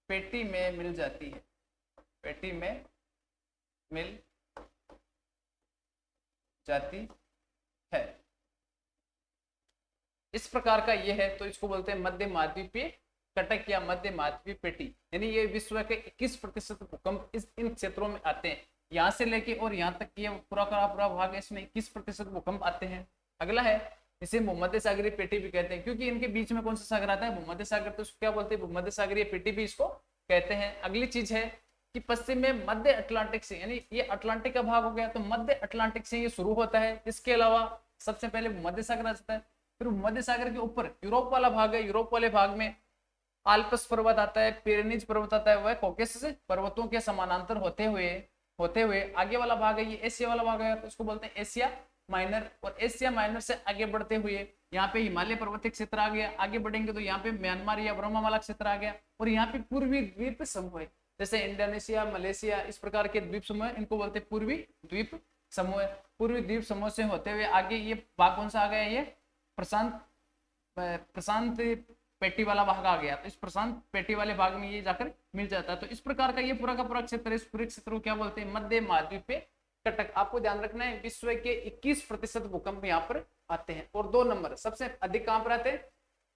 Speaker 1: पेटी में मिल जाती है। पेटी में मिल जाती है। इस प्रकार का ये है, तो इसको बोलते हैं मध्य महाद्वीपीय कटक या मध्य महाद्वीपीय पेटी। यानी ये विश्व के 21% भूकंप इन क्षेत्रों में आते हैं। यहाँ से लेके और यहाँ तक ये पूरा का पूरा भाग है, इसमें 21% भूकंप आते हैं। अगला है, इसे भूमध्य सागरीय पेटी भी कहते हैं, क्योंकि इनके बीच में कौन सा सागर आता है, भूमध्य सागर, तो क्या बोलते हैं, भूमध्य सागरीय पेटी भी इसको कहते हैं। अगली चीज है कि पश्चिम में मध्य अटलांटिक से, यानी ये अटलांटिक का भाग हो गया, तो मध्य अटलांटिक से ये शुरू होता है। इसके अलावा सबसे पहले भूमध्य सागर आ जाता है, फिर भूमध्य सागर के ऊपर यूरोप वाला भाग है। यूरोप वाले भाग में आल्प्स पर्वत आता है, पिरेनीज पर्वत आता है, वह कॉकेसस पर्वतों के समानांतर होते हुए आगे वाला भाग है, ये एशिया वाला भाग है, तो उसको बोलते हैं एशिया माइनर। और एशिया माइनर से आगे बढ़ते हुए यहाँ पे हिमालय पर्वतीय क्षेत्र आ गया। आगे बढ़ेंगे तो यहाँ पे म्यांमार या ब्रह्ममाला क्षेत्र आ गया। और यहाँ पे पूर्वी द्वीप समूह है, जैसे इंडोनेशिया, मलेशिया, इस प्रकार के द्वीप समूह, इनको बोलते हैं पूर्वी द्वीप समूह। पूर्वी द्वीप समूह से होते हुए आगे ये भाग कौन सा आ गया, ये प्रशांत पेटी वाला भाग आ गया। तो इस प्रशांत पेटी वाले भाग में ये जाकर मिल जाता है। तो इस प्रकार का ये पूरा का पूरा क्षेत्र, इस पूरे क्षेत्र को क्या बोलते हैं, मध्य महाद्वीपीय कटक। आपको ध्यान रखना है, विश्व के 21% भूकंप यहाँ पर आते हैं। और 2 नंबर सबसे अधिक कहां पर आते हैं,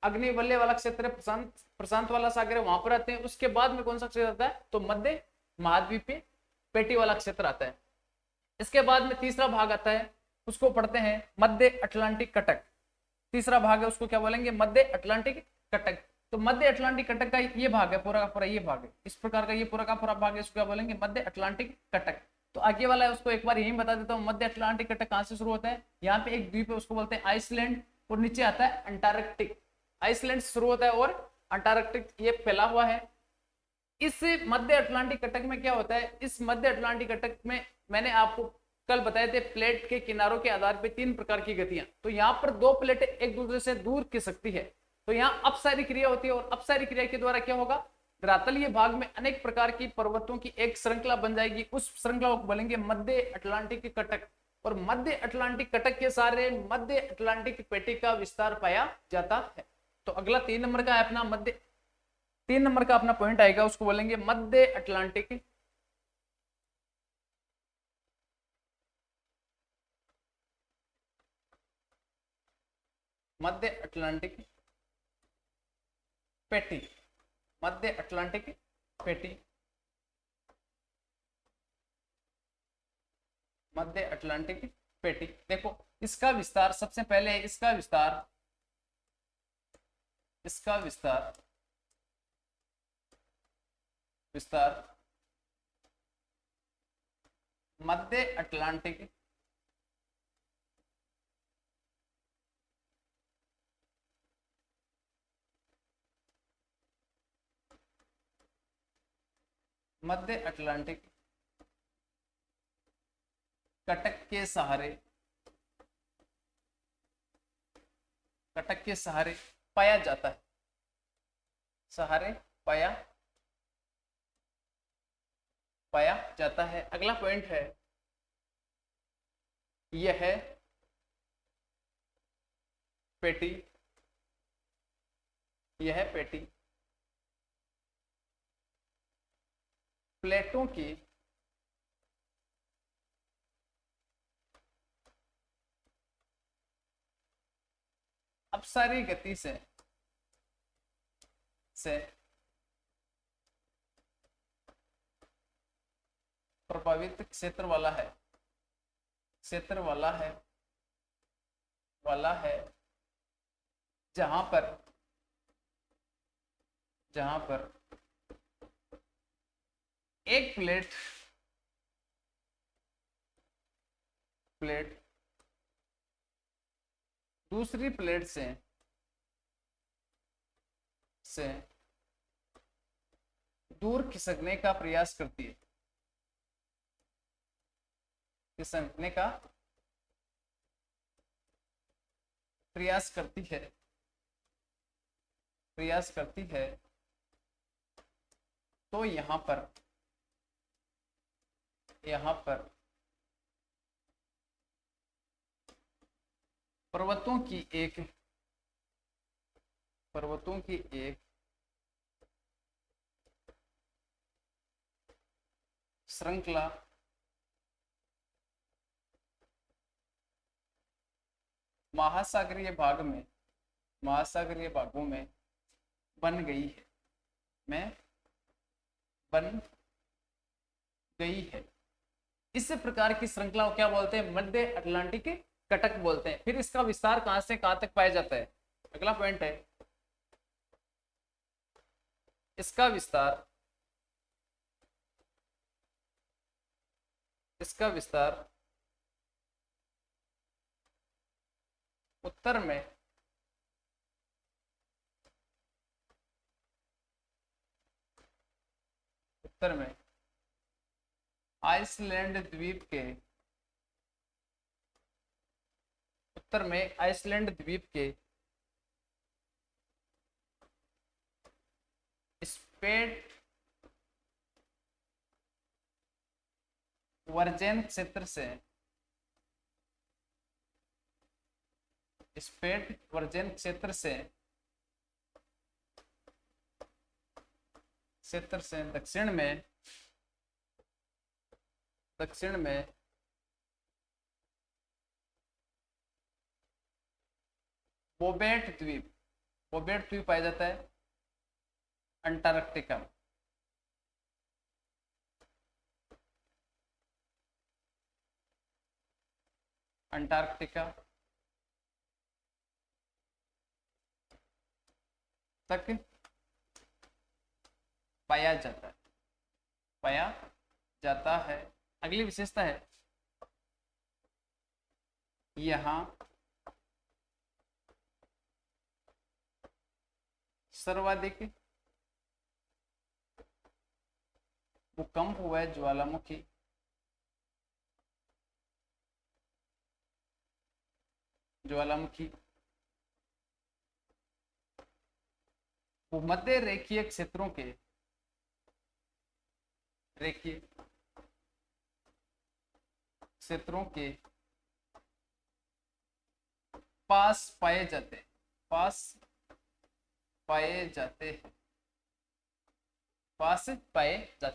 Speaker 1: अग्निवलय वाला क्षेत्र, प्रशांत वाला सागर है, वहां पर आते हैं। उसके बाद में कौन सा क्षेत्र आता है, तो मध्य महाद्वीपीय पेटी वाला क्षेत्र आता है। इसके बाद में तीसरा भाग आता है, उसको पढ़ते हैं मध्य अटलांटिक कटक। तीसरा भाग है, उसको क्या बोलेंगे, मध्य अटलांटिक कटक। तो मध्य अटलांटिक कटक का ये भाग है, पूरा का पूरा ये भाग है, इस प्रकार का ये पूरा का पूरा भाग है, इसको क्या बोलेंगे, मध्य अटलांटिक कटक। तो आगे वाला है, उसको एक बार यही बता देता हूँ। मध्य अटलांटिक कटक कहां से शुरू होता है, यहाँ पे एक द्वीप है, उसको बोलते हैं आइसलैंड, और नीचे आता है अंटार्कटिक। आइसलैंड से शुरू होता है और अंटार्कटिक ये फैला हुआ है। इस मध्य अटलांटिक कटक में क्या होता है, इस मध्य अटलांटिक कटक में मैंने आपको कल बताए थे, प्लेट के किनारों के आधार पर 3 प्रकार की गतियां। तो यहाँ पर 2 प्लेटें एक दूसरे से दूर की सकती है, तो यहाँ अपसारी क्रिया होती है, और अपसारी क्रिया के द्वारा क्या होगा, धरातलीय भाग में अनेक प्रकार की पर्वतों की एक श्रृंखला बन जाएगी। उस श्रृंखला को बोलेंगे मध्य अटलांटिक कटक। और मध्य अटलांटिक कटक के सारे मध्य अटलांटिक पेटी का विस्तार पाया जाता है। तो अगला 3 नंबर का है अपना मध्य, 3 नंबर का अपना पॉइंट आएगा, उसको बोलेंगे मध्य अटलांटिक पेटी। मध्य अटलांटिक पेटी, मध्य अटलांटिक पेटी। देखो इसका विस्तार, सबसे पहले इसका विस्तार मध्य अटलांटिक कटक के सहारे पाया जाता है, पाया जाता है। अगला पॉइंट है, यह है पेटी, प्लेटों की अपसारी गति से से प्रभावित क्षेत्र वाला है जहां पर एक प्लेट दूसरी प्लेट से दूर खिसकने का प्रयास करती है, खिसकने का प्रयास करती है तो यहाँ पर पर्वतों की एक श्रृंखला महासागरीय भागों में बन गई है। इस प्रकार की श्रृंखला को क्या बोलते हैं? मध्य अटलांटिक कटक बोलते हैं। फिर इसका विस्तार कहां से कहां तक पाया जाता है? अगला पॉइंट है, इसका विस्तार उत्तर में आइसलैंड द्वीप के स्पेट वर्जेन क्षेत्र से दक्षिण में बोबेट द्वीप पाया जाता है अंटार्कटिका। तक पाया जाता है। अगली विशेषता है, यहाँ सर्वाधिक भूकंप हुआ ज्वालामुखी भूमध्य रेखीय क्षेत्रों के पास पाए जाते हैं।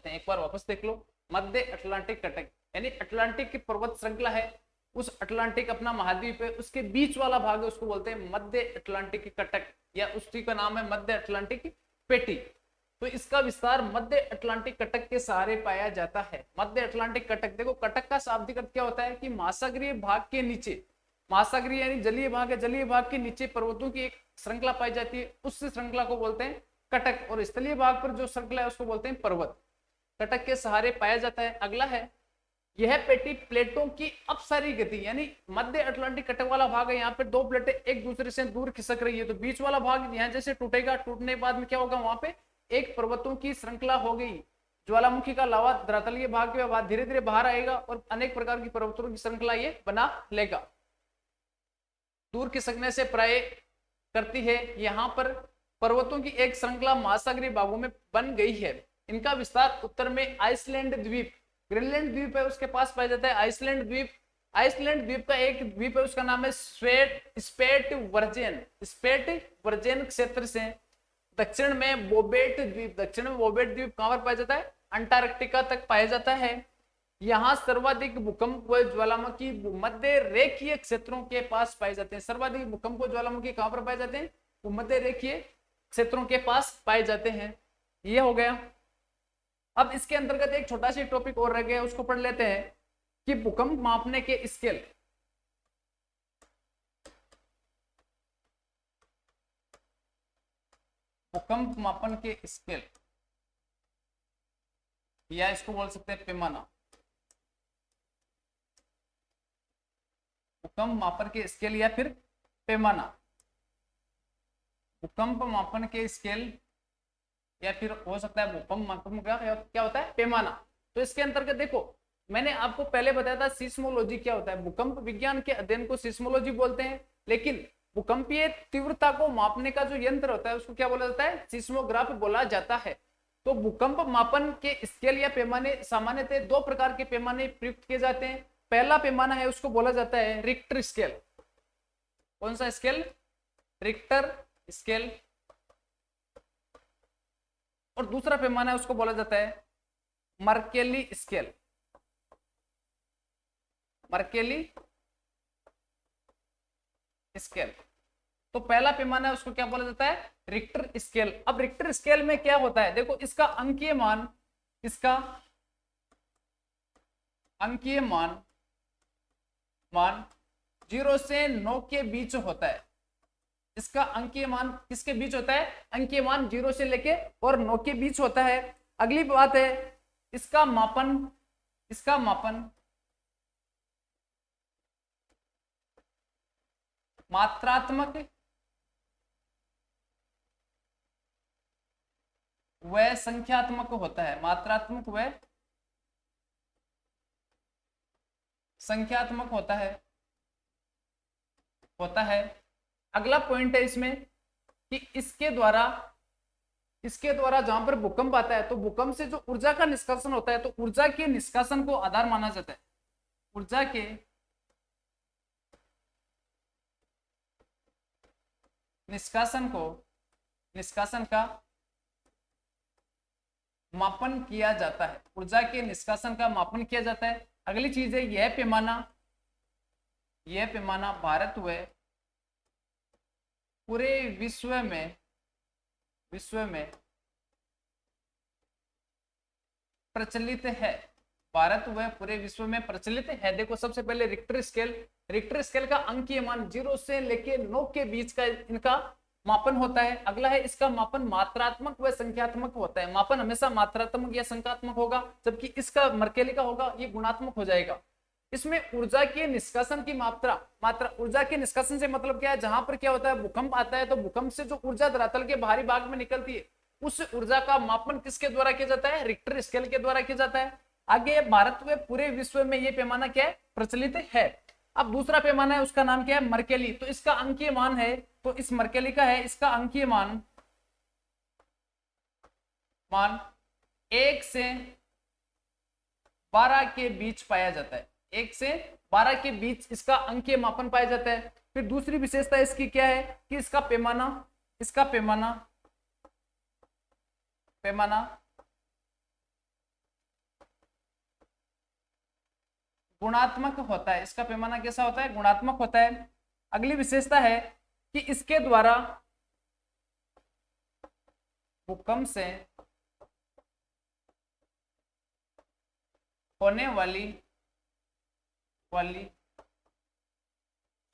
Speaker 1: एक बार वापस देख लो, मध्य अटलांटिक कटक यानी अटलांटिक की पर्वत श्रृंखला है, उस अटलांटिक अपना महाद्वीप है, उसके बीच वाला भाग है उसको बोलते हैं मध्य अटलांटिक कटक, या उसी का नाम है मध्य अटलांटिक पेटी। तो इसका विस्तार मध्य अटलांटिक कटक के सहारे पाया जाता है। मध्य अटलांटिक कटक, देखो कटक का शाब्दिक अर्थ क्या होता है कि महासागरीय भाग के नीचे, महासागरीय यानी जलीय भाग है, जलीय भाग के नीचे पर्वतों की एक श्रृंखला पाई जाती है, उस श्रृंखला को बोलते हैं कटक, और स्थलीय भाग पर जो श्रृंखला है उसको बोलते हैं पर्वत। कटक के सहारे पाया जाता है। अगला है, यह पेटी प्लेटों की अपसारी गति, यानी मध्य अटलांटिक कटक वाला भाग है, यहाँ पे दो प्लेटें एक दूसरे से दूर खिसक रही है, तो बीच वाला भाग यहाँ जैसे टूटेगा, टूटने के बाद में क्या होगा, वहां पे एक पर्वतों की श्रृंखला हो गई, ज्वालामुखी का लावा धरातलीय भाग के बाद धीरे धीरे बाहर आएगा और अनेक प्रकार की पर्वतों की श्रृंखला ये बना लेगा। दूर खिसकने से प्राय करती है। यहाँ पर पर्वतों की एक श्रृंखला महासागरीय भागों में बन गई है। इनका विस्तार उत्तर में आइसलैंड द्वीप, ग्रीनलैंड द्वीप है उसके पास पाया जाता है आइसलैंड द्वीप। आइसलैंड द्वीप का एक द्वीप है उसका नाम है स्पेट वर्जेन क्षेत्र से दक्षिण में बोबेट द्वीप, दक्षिण में बोबेट द्वीप कहां पर पाया जाता है, अंटार्कटिका तक पाया जाता है। यहाँ सर्वाधिक भूकंप व ज्वालामुखी भूमध्य रेखीय क्षेत्रों के पास पाए जाते हैं। सर्वाधिक भूकंप व ज्वालामुखी कहां पर पाए जाते हैं, भूमध्य रेखीय क्षेत्रों के पास पाए जाते हैं। ये हो गया। अब इसके अंतर्गत एक छोटा सा टॉपिक और रह गया, उसको पढ़ लेते हैं कि भूकंप मापने के स्केल। भूकंप मापन के स्केल, या इसको बोल सकते हैं पैमाना। भूकंप मापन के स्केल या फिर पैमाना। भूकंप मापन के स्केल या फिर हो सकता है भूकंप मापन का क्या होता है, पैमाना। तो इसके अंतर्गत देखो, मैंने आपको पहले बताया था सिस्मोलॉजी क्या होता है। भूकंप विज्ञान के अध्ययन को सिस्मोलॉजी बोलते हैं, लेकिन भूकंपीय तीव्रता को मापने का जो यंत्र होता है उसको क्या बोला जाता है, सिस्मोग्राफ बोला जाता है। तो भूकंप मापन के स्केल या पैमाने सामान्यतः दो प्रकार के पैमाने प्रयुक्त किए जाते हैं। पहला पैमाना है उसको बोला जाता है रिक्टर स्केल। कौन सा स्केल, रिक्टर स्केल। और दूसरा पैमाना है उसको बोला जाता है मर्केली स्केल। Mercalli scale. तो पहला पैमाना है उसको क्या बोला जाता है, रिक्टर स्केल। अब रिक्टर स्केल में क्या होता है, देखो इसका अंकीय मान, इसका अंकीय मान 0 से 9 के बीच होता है। इसका अंकीय मान किसके बीच होता है, अंकीय मान 0 से लेके और 9 के बीच होता है। अगली बात है इसका मापन, इसका मापन मात्रात्मक व संख्यात्मक होता है। मात्रात्मक व संख्यात्मक होता है। अगला पॉइंट है इसमें कि इसके द्वारा जहां पर भूकंप आता है तो भूकंप से जो ऊर्जा का निष्कासन होता है, तो ऊर्जा के निष्कासन को आधार माना जाता है। ऊर्जा के निष्कासन का मापन किया जाता है। ऊर्जा के निष्कासन का मापन किया जाता है। अगली चीज है यह पैमाना भारत व पूरे विश्व में प्रचलित है। भारत व पूरे विश्व में प्रचलित है। देखो सबसे पहले रिक्टर स्केल का अंकीय मान 0 से लेके 9 के बीच का इनका मापन होता है। अगला है इसका मापन मात्रात्मक व संख्यात्मक होता है। मापन हमेशा मात्रात्मक या संख्यात्मक होगा, जबकि इसका मर्केली का होगा ये गुणात्मक हो जाएगा। इसमें ऊर्जा के निष्कासन की मात्रा ऊर्जा के निष्कासन से मतलब क्या है, जहां पर क्या होता है भूकंप आता है तो भूकंप से जो ऊर्जा धरातल के बाहरी भाग में निकलती है उस ऊर्जा का मापन किसके द्वारा किया जाता है, रिक्टर स्केल के द्वारा किया जाता है। आगे भारत व पूरे विश्व में ये पैमाना क्या है, प्रचलित है। अब दूसरा पैमाना है उसका नाम क्या है, मर्केली। तो इसका अंकीय मान है, तो इस मर्केली का है इसका अंकीय मान 1 से 12 के बीच पाया जाता है। 1 से 12 के बीच इसका अंकीय मापन पाया जाता है। फिर दूसरी विशेषता इसकी क्या है कि इसका पैमाना गुणात्मक होता है। इसका पैमाना कैसा होता है, गुणात्मक होता है। अगली विशेषता है कि इसके द्वारा भूकंप से होने वाली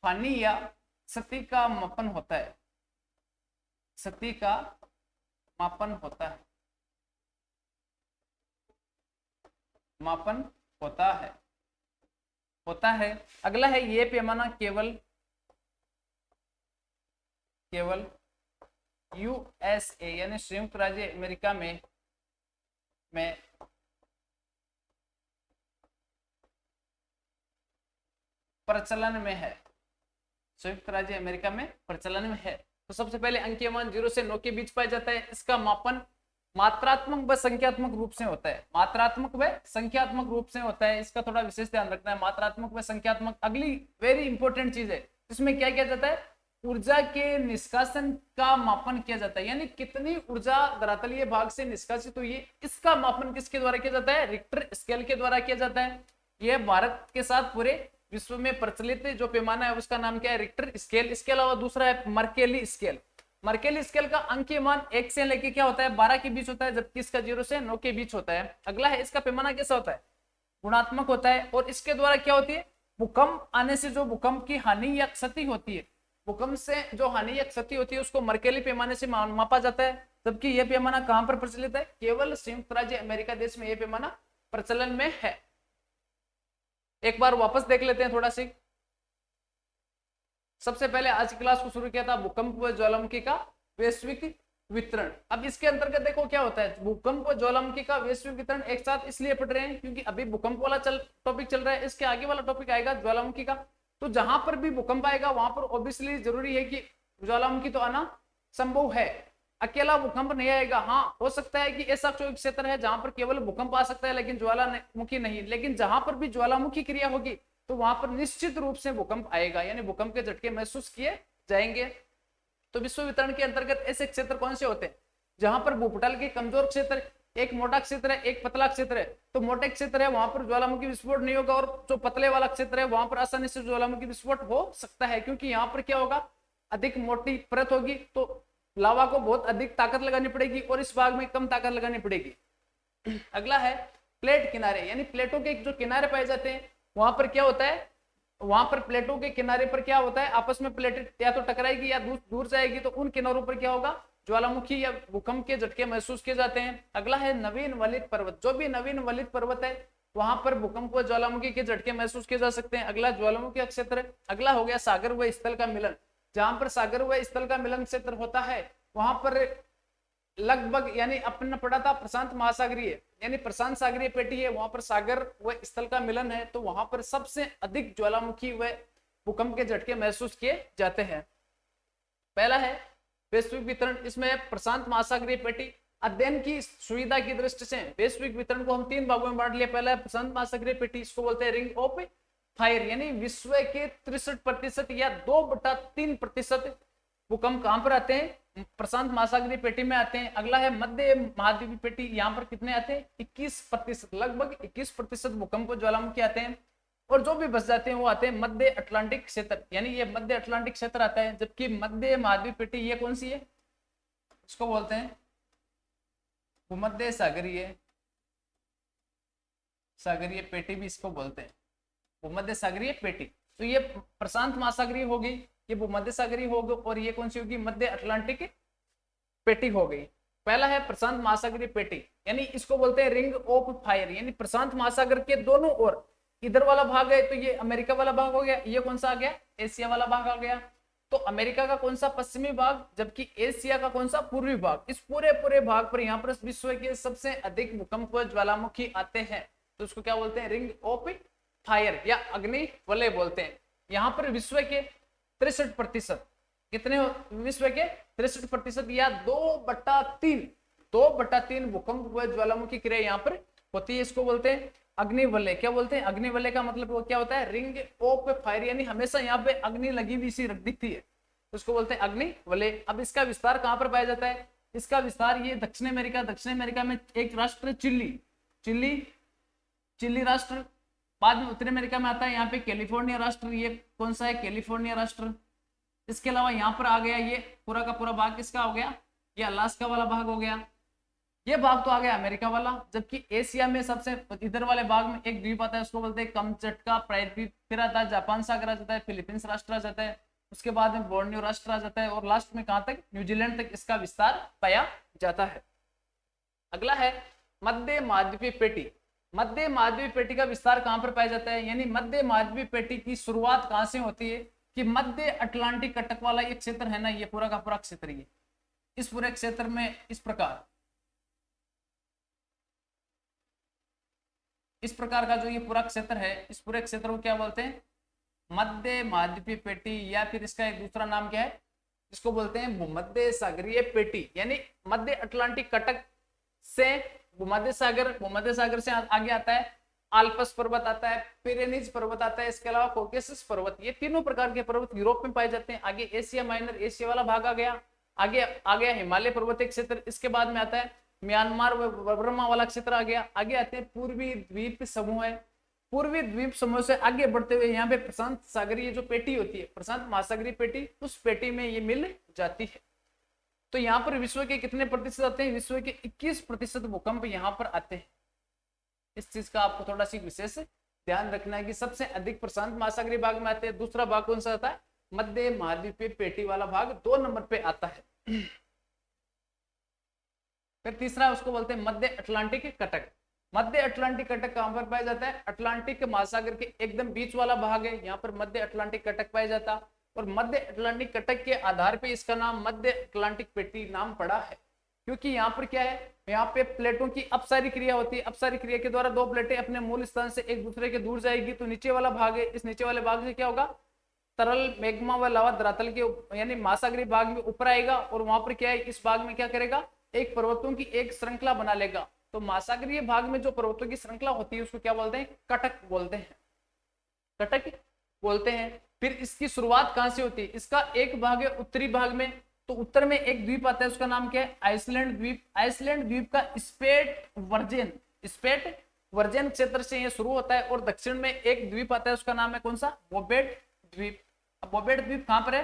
Speaker 1: हानि या क्षति का मापन होता है। क्षति का मापन होता है। अगला है ये पैमाना केवल यूएसए यानी संयुक्त राज्य अमेरिका में प्रचलन में है। संयुक्त राज्य अमेरिका में प्रचलन में है। तो सबसे पहले अंकीय मान 0 से 9 के बीच पाया जाता है। इसका मापन मात्रात्मक व संख्यात्मक रूप से होता है। मात्रात्मक व संख्यात्मक रूप से होता है, इसका थोड़ा विशेष ध्यान रखना है, मात्रात्मक व संख्यात्मक। अगली वेरी इंपॉर्टेंट चीज है, इसमें क्या किया जाता है, ऊर्जा के निष्कासन का मापन किया जाता है। यानी कितनी ऊर्जा धरातलीय भाग से निष्कासित हुई है, इसका मापन किसके द्वारा किया जाता है, रिक्टर स्केल के द्वारा किया जाता है। यह भारत के साथ पूरे विश्व में प्रचलित जो पैमाना है उसका नाम क्या है, रिक्टर स्केल। इसके अलावा दूसरा है मर्केली स्केल। मर्केली स्केल का अंकीय मान 1 से लेके क्या होता है 12 के बीच होता है, जबकि इसका 0 से 9 के बीच होता है। अगला है इसका पैमाना कैसा होता है, गुणात्मक होता है। और इसके द्वारा क्या होती है, भूकंप आने से जो भूकंप की हानि या क्षति होती है, भूकंप से जो हानि या क्षति होती है उसको मर्केली पैमाने से मापा जाता है। जबकि यह पैमाना कहां पर प्रचलित है, केवल संयुक्त राज्य अमेरिका देश में यह पैमाना प्रचलन में है। एक बार वापस देख लेते हैं थोड़ा सी। सबसे पहले आज की क्लास को शुरू किया था भूकंप व ज्वालामुखी का वैश्विक वितरण। अब इसके अंतर्गत देखो क्या होता है, भूकंप व ज्वालामुखी का वैश्विक वितरण एक साथ इसलिए पढ़ रहे हैं क्योंकि अभी भूकंप वाला टॉपिक चल रहा है, इसके आगे वाला टॉपिक आएगा ज्वालामुखी का। तो जहां पर भी भूकंप आएगा वहां पर ऑब्वियसली जरूरी है कि ज्वालामुखी तो आना संभव है, अकेला भूकंप नहीं आएगा। हाँ, हो सकता है कि ऐसा कोई क्षेत्र है जहां पर केवल भूकंप आ सकता है लेकिन ज्वालामुखी नहीं, लेकिन जहां पर भी ज्वालामुखी क्रिया होगी तो वहां पर निश्चित रूप से भूकंप आएगा, यानी भूकंप के झटके महसूस किए जाएंगे। तो विश्व वितरण के अंतर्गत ऐसे क्षेत्र कौन से होते हैं जहां पर भूपटल के कमजोर क्षेत्र, एक मोटा क्षेत्र है एक पतला क्षेत्र है। तो मोटे क्षेत्र है वहां पर ज्वालामुखी विस्फोट नहीं होगा, और जो पतले वाला क्षेत्र है वहां पर आसानी से ज्वालामुखी विस्फोट हो सकता है, क्योंकि यहाँ पर क्या होगा, अधिक मोटी परत होगी तो लावा को बहुत अधिक ताकत लगानी पड़ेगी और इस भाग में कम ताकत लगानी पड़ेगी। अगला है प्लेट किनारे, यानी प्लेटों के जो किनारे पाए जाते हैं वहां पर क्या होता है, वहां पर प्लेटों के किनारे पर क्या होता है, आपस में प्लेटें या तो टकराएगी या दूर जाएगी, तो उन किनारों पर क्या होगा, ज्वालामुखी या भूकंप के झटके महसूस किए जाते हैं। अगला है नवीन वलित पर्वत, जो भी नवीन वलित पर्वत है वहां पर भूकंप व ज्वालामुखी के झटके महसूस किए जा सकते हैं। अगला ज्वालामुखी का क्षेत्र। अगला हो गया सागर व स्थल का मिलन, जहां पर सागर व स्थल का मिलन क्षेत्र होता है वहां पर लगभग, यानी अपन पढ़ा था प्रशांत महासागरीय यानी प्रशांत सागरीय पेटी है, वहां पर सागर व स्थल का मिलन है, तो वहां पर सबसे अधिक ज्वालामुखी व भूकंप के झटके महसूस किए जाते हैं। पहला है वैश्विक वितरण, इसमें प्रशांत महासागरीय पेटी। अध्ययन की सुविधा की दृष्टि से वैश्विक वितरण को हम 3 भागों में बांट लिया। पहला है प्रशांत महासागरीय पेटी, इसको बोलते हैं रिंग ऑफ फायर, यानी विश्व के 63% या 2/3% भूकंप कहां पर आते हैं, प्रशांत महासागरीय पेटी में आते हैं। अगला है मध्य महाद्वीपीय पेटी, यहाँ पर कितने आते हैं 21%, लगभग 21% भूकंप ज्वालामुखी आते हैं, और जो भी बच जाते हैं वो आते हैं मध्य अटलांटिक क्षेत्र, यानी ये मध्य अटलांटिक क्षेत्र आता है। जबकि मध्य महाद्वीपीय पेटी ये कौन सी है, इसको बोलते हैं भूमध्य सागरीय पेटी भी इसको बोलते हैं, भूमध्य सागरीय पेटी। तो ये प्रशांत महासागरीय होगी, ये भूमध्य सागरीय होगी, और ये कौन सी होगी, मध्य अटलांटिक पेटी हो गई। पहला है प्रशांत महासागरीय पेटी, यानी इसको बोलते हैं रिंग ऑफ फायर, यानी प्रशांत महासागर के दोनों ओर, इधर वाला भाग है तो ये अमेरिका वाला भाग हो गया, ये कौन सा आ गया, एशिया वाला भाग आ गया। तो अमेरिका का कौन सा पश्चिमी भाग, जबकि एशिया का कौन सा पूर्वी भाग। इस पूरे भाग पर यहाँ पर विश्व के सबसे अधिक भूकंप ज्वालामुखी आते हैं, तो उसको क्या बोलते हैं, रिंग ऑफ फायर या अग्नि वलय बोलते हैं। यहाँ पर विश्व के 63%, कितने, विश्व के 63% या 2/3 भूकंप व ज्वालामुखी क्रिया यहाँ पर होती है, इसको बोलते हैं अग्निवलय। क्या बोलते हैं, अग्निवलय का मतलब वो क्या होता है, रिंग ऑफ फायर, यानी हमेशा यहाँ पे अग्नि लगी हुई सी दिखती है, उसको बोलते हैं अग्निवलय। अब इसका विस्तार कहाँ पर पाया जाता है, इसका विस्तार ये दक्षिण अमेरिका में एक राष्ट्र चिली राष्ट्र, बाद में उत्तरी अमेरिका में आता है यहाँ पे कैलिफोर्निया राष्ट्र, ये कौन सा है, कैलिफोर्निया राष्ट्र। इसके अलावा यहाँ पर आ गया ये पूरा का पूरा भाग किसका हो गया, ये अलास्का वाला भाग हो गया, ये भाग तो आ गया अमेरिका वाला। जबकि एशिया में सबसे इधर वाले भाग में एक द्वीप आता है, उसको बोलते हैं कमचटका प्रायद्वीप, फिर आता है जापान सागर आ जाता है, फिलीपींस राष्ट्र आ जाता है, उसके बाद में बोर्नियो राष्ट्र आ जाता है, और लास्ट में कहाँ तक, न्यूजीलैंड तक इसका विस्तार पाया जाता है। अगला है मध्य महाद्वीपीय पेटी। मध्य महाद्वीपीय पेटी का विस्तार कहां पर पाया जाता है, यानी मध्य महाद्वीपीय पेटी की शुरुआत कहां से होती है, कि मध्य अटलांटिक कटक वाला ये क्षेत्र है ना, ये पूरा का पूरा क्षेत्र, ये इस पूरे क्षेत्र में इस प्रकार का जो ये पूरा क्षेत्र है, इस पूरे क्षेत्र को क्या बोलते हैं, मध्य महाद्वीपीय पेटी, या फिर इसका एक दूसरा नाम क्या है, इसको बोलते हैं भूमध्य सागरीय पेटी। यानी मध्य अटलांटिक कटक से भूमध्य सागर से आगे आता है आल्पस पर्वत आता है, पिरेनीज पर्वत आता है, इसके अलावा कॉकेसस पर्वत, ये तीनों प्रकार के पर्वत यूरोप में पाए जाते हैं। आगे एशिया माइनर, एशिया वाला भाग आ गया, आगे आ गया हिमालय पर्वतीय क्षेत्र, इसके बाद में आता है म्यांमार व बर्मा वाला क्षेत्र आ गया, आगे आते हैं पूर्वी द्वीप समूह है, पूर्वी द्वीप समूह से आगे बढ़ते हुए यहाँ पे प्रशांत सागरीय जो पेटी होती है, प्रशांत महासागरीय पेटी, उस पेटी में ये मिल जाती है। तो यहाँ पर विश्व के कितने प्रतिशत आते हैं? विश्व के 21% भूकंप यहाँ पर आते हैं। इस चीज का आपको थोड़ा सी विशेष ध्यान रखना है कि सबसे अधिक प्रशांत महासागरीय भाग में आते हैं। दूसरा भाग कौन सा आता है? मध्य महाद्वीपीय पेटी वाला भाग 2 नंबर पे आता है। फिर तीसरा उसको बोलते हैं मध्य अटलांटिक कटक। मध्य अटलांटिक कटक कहां पर पाया जाता है? अटलांटिक महासागर के एकदम बीच वाला भाग है, यहाँ पर मध्य अटलांटिक कटक पाया जाता। और मध्य अटलांटिक कटक के आधार पे इसका नाम मध्य अटलांटिक पेटी नाम पड़ा है, क्योंकि यहाँ पर क्या है, यहाँ पे प्लेटों की अपसारी क्रिया होती है। अपसारी क्रिया के द्वारा 2 प्लेटें अपने मूल स्थान से एक दूसरे के दूर जाएगी, तो नीचे वाला भाग है, इस नीचे वाले भाग से क्या होगा? तरल मैग्मा व लावा धरातल के यानी महासागरीय भाग में ऊपर आएगा, और वहां पर क्या है, इस भाग में क्या करेगा? एक पर्वतों की एक श्रृंखला बना लेगा। तो महासागरीय भाग में जो पर्वतों की श्रृंखला होती है उसको क्या बोलते हैं? कटक बोलते हैं, कटक बोलते हैं। फिर इसकी शुरुआत कहां से होती है? इसका एक भाग है उत्तरी भाग में, तो उत्तर में एक द्वीप आता है, उसका नाम क्या है? आइसलैंड द्वीप। आइसलैंड द्वीप का स्पेट वर्जन क्षेत्र से ये शुरू होता है, और दक्षिण में एक द्वीप आता है, उसका नाम है कौन सा? बोबेट द्वीप। अब बोबेट द्वीप कहां पर है?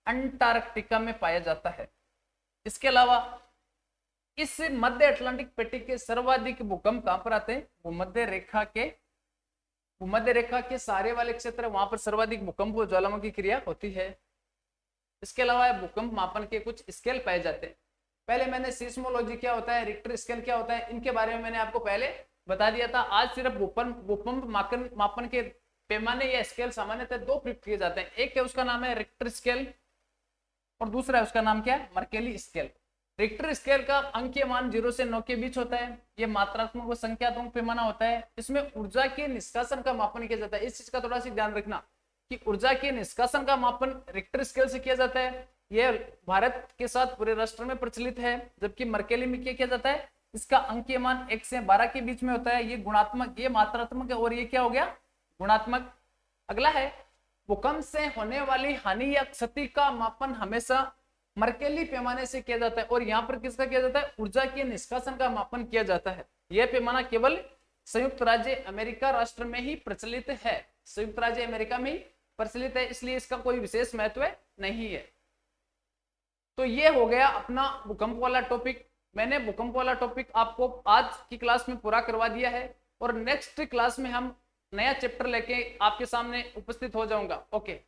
Speaker 1: अंटार्कटिका में पाया जाता है। इसके अलावा इस मध्य अटलांटिक पेटी के सर्वाधिक भूकंप कहां पर आते हैं? भूमध्य रेखा के सहारे वाले क्षेत्र, वहां पर सर्वाधिक भूकंप व ज्वालामुखी क्रिया होती है। इसके अलावा भूकंप मापन के कुछ स्केल पाए जाते हैं। पहले मैंने सिस्मोलॉजी क्या होता है, रिक्टर स्केल क्या होता है, इनके बारे में मैंने आपको पहले बता दिया था। आज सिर्फ भूकंप मापन के पैमाने या स्केल सामान्यतः 2 प्रयुक्त किए जाते हैं। एक है उसका नाम है रिक्टर स्केल, और दूसरा है उसका नाम क्या है? Mercalli scale. रिक्टर स्केल का अंकीय मान 0 से 9 के बीच होता है। यह मात्रात्मक व संख्यात्मक पैमाना होता है। इसमें ऊर्जा के निष्कासन का मापन किया जाता है। इस चीज का थोड़ा सा ध्यान रखना कि ऊर्जा के निष्कासन का मापन रिक्टर स्केल से किया जाता है। यह भारत के साथ पूरे राष्ट्र में प्रचलित है, जबकि मर्केली में क्या किया जाता है? इसका अंकीय मान 1 से 12 के बीच में होता है। ये गुणात्मक, ये मात्रात्मक है, और ये क्या हो गया? गुणात्मक। अगला है भूकंप से होने वाली हानि या क्षति का मापन हमेशा मर्केली पैमाने से किया जाता है, और यहाँ पर किसका किया जाता है? ऊर्जा के निष्कासन का मापन किया जाता है। यह पैमाना केवल संयुक्त राज्य अमेरिका राष्ट्र में ही प्रचलित है, संयुक्त राज्य अमेरिका में ही प्रचलित है, इसलिए इसका कोई विशेष महत्व नहीं है। तो ये हो गया अपना भूकंप वाला टॉपिक। मैंने भूकंप वाला टॉपिक आपको आज की क्लास में पूरा करवा दिया है, और नेक्स्ट क्लास में हम नया चैप्टर लेके आपके सामने उपस्थित हो जाऊंगा। ओके।